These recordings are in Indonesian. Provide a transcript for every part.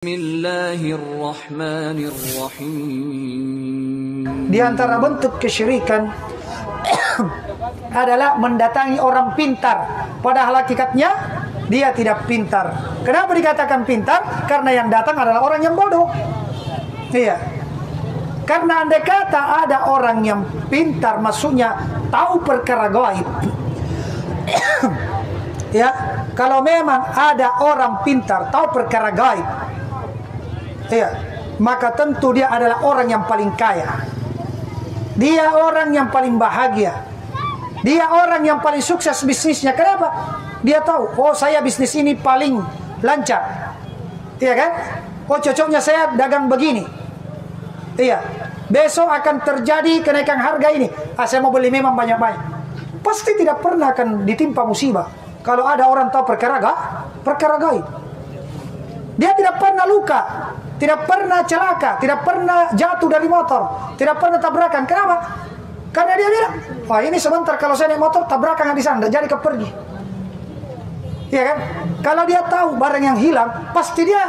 Bismillahirrahmanirrahim. Di antara bentuk kesyirikan adalah mendatangi orang pintar, padahal hakikatnya dia tidak pintar. Kenapa dikatakan pintar? Karena yang datang adalah orang yang bodoh. Iya. Karena andai kata ada orang yang pintar, maksudnya tahu perkara gaib. Ya, kalau memang ada orang pintar tahu perkara gaib, iya, maka tentu dia adalah orang yang paling kaya. Dia orang yang paling bahagia. Dia orang yang paling sukses bisnisnya. Kenapa? Dia tahu, oh saya bisnis ini paling lancar. Iya kan? Oh cocoknya saya dagang begini. Iya. Besok akan terjadi kenaikan harga ini. Saya mau beli memang banyak-banyak. Pasti tidak pernah akan ditimpa musibah kalau ada orang tahu perkara gaib. Dia tidak pernah luka, tidak pernah celaka, tidak pernah jatuh dari motor, tidak pernah tabrakan. Kenapa? Karena dia bilang, wah ini sebentar kalau saya naik motor tabrakan di sana, jadi kepergi. Iya kan? Kalau dia tahu barang yang hilang, pasti dia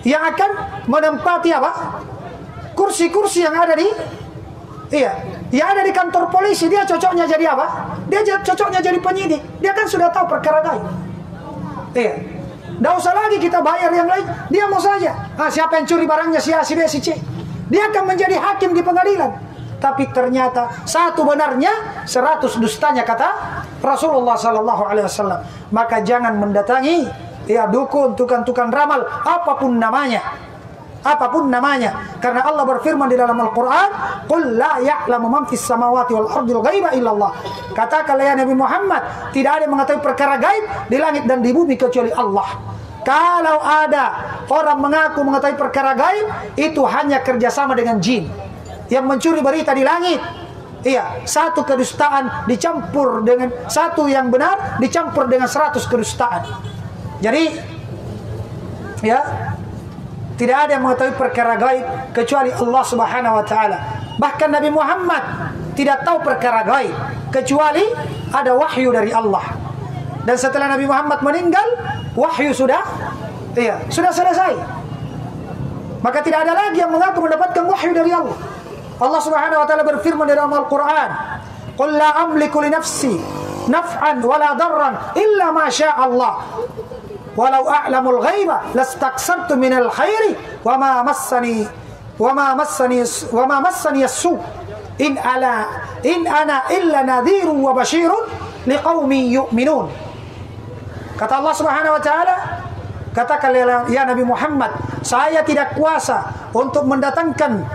yang akan menempati apa? Kursi-kursi yang ada di, iya, yang ada di kantor polisi. Dia cocoknya jadi apa? Dia cocoknya jadi penyidik. Dia kan sudah tahu perkara gaib. Iya. Tidak usah lagi kita bayar yang lain. Dia mau saja. Siapa yang curi barangnya, si A, si B, si C. Dia akan menjadi hakim di pengadilan. Tapi ternyata satu benarnya, 100 dustanya, kata Rasulullah SAW. Maka jangan mendatangi ya dukun, tukang-tukang ramal, apapun namanya. Apapun namanya. Karena Allah berfirman di dalam Al-Quran, "Qul la ya'lamu man fis samawati wal ardil ghaiba illallah." Katakanlah ya Nabi Muhammad, tidak ada yang mengetahui perkara gaib di langit dan di bumi kecuali Allah. Kalau ada orang mengaku mengetahui perkara gaib, itu hanya kerjasama dengan jin yang mencuri berita di langit. Iya, satu kedustaan dicampur dengan satu yang benar, dicampur dengan 100 kedustaan. Jadi, ya, tidak ada yang mengetahui perkara gaib kecuali Allah Subhanahu wa taala. Bahkan Nabi Muhammad tidak tahu perkara gaib kecuali ada wahyu dari Allah. Dan setelah Nabi Muhammad meninggal, wahyu sudah selesai. Maka tidak ada lagi yang mengaku mendapatkan wahyu dari Allah. Allah Subhanahu wa taala berfirman dalam Al-Qur'an, "Qul la amliku li nafsi naf'an wa la darran illa ma syaa Allah. Walau a'lamul ghaiba lastaksartu minal khairi wa ma massani as-su. In ana illa nadhirun wa basyirun liqaumin yu'minun." Kata Allah Subhanahu wa taala, katakanlah ya Nabi Muhammad, saya tidak kuasa untuk mendatangkan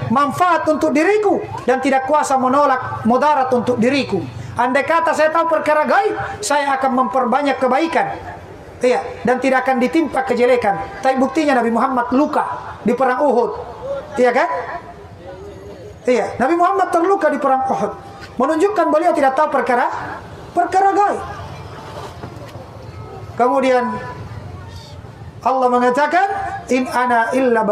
manfaat untuk diriku dan tidak kuasa menolak mudarat untuk diriku. Andai kata saya tahu perkara gaib, saya akan memperbanyak kebaikan. Iya, dan tidak akan ditimpa kejelekan. Tapi buktinya Nabi Muhammad luka di perang Uhud. Iya kan? Iya, Nabi Muhammad terluka di perang Uhud, menunjukkan beliau tidak tahu perkara gaib. Kemudian Allah mengatakan, in ana illa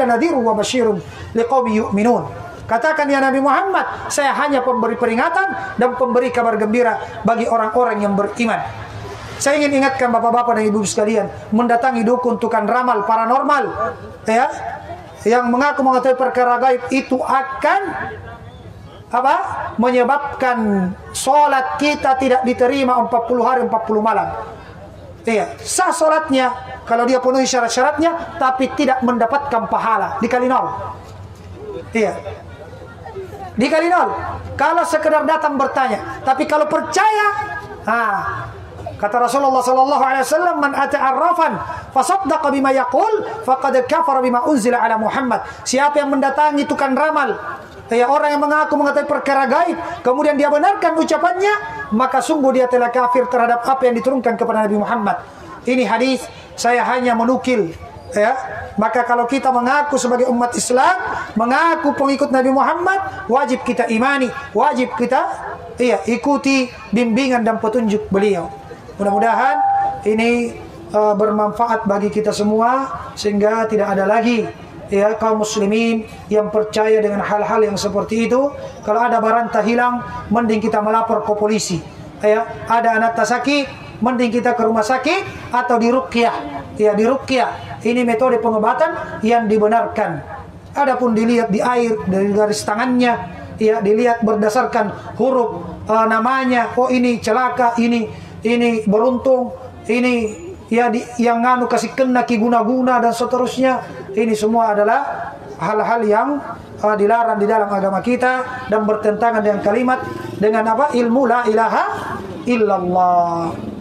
nadhirun wa basyirun liqaumin yu'minun. Katakan ya Nabi Muhammad, saya hanya pemberi peringatan dan pemberi kabar gembira bagi orang-orang yang beriman. Saya ingin ingatkan bapak-bapak dan ibu sekalian, mendatangi dukun, tukang ramal, paranormal, ya, yang mengaku mengetahui perkara gaib, itu akan menyebabkan sholat kita tidak diterima 40 hari 40 malam. Iya, sah sholatnya kalau dia penuhi syarat-syaratnya, tapi tidak mendapatkan pahala, dikali 0. Iya, dikali 0. Kalau sekedar datang bertanya, tapi kalau percaya, kata Rasulullah SAW, "Man ata'arrafan fasaddaqa bima yaqul faqad kafara bima unzila ala Muhammad." Siapa yang mendatangi tukang ramal, orang yang mengaku mengetahui perkara gaib, kemudian dia benarkan ucapannya, maka sungguh dia telah kafir terhadap apa yang diturunkan kepada Nabi Muhammad. Ini hadis, saya hanya menukil. Maka kalau kita mengaku sebagai umat Islam, mengaku pengikut Nabi Muhammad, wajib kita imani, wajib kita ikuti bimbingan dan petunjuk beliau. Mudah-mudahan ini bermanfaat bagi kita semua, sehingga tidak ada lagi kaum muslimin yang percaya dengan hal-hal yang seperti itu. Kalau ada barang hilang, mending kita melapor ke polisi. Ada anak tak sakit, mending kita ke rumah sakit atau diruqyah. ya diruqyah. Ini metode pengobatan yang dibenarkan. Adapun dilihat di air dari garis tangannya, ya dilihat berdasarkan huruf namanya, oh ini celaka, ini beruntung, ini ya yang nganu kasih kena ki guna-guna dan seterusnya. Ini semua adalah hal-hal yang dilarang di dalam agama kita dan bertentangan dengan kalimat, dengan apa? Ilmu la ilaha illallah.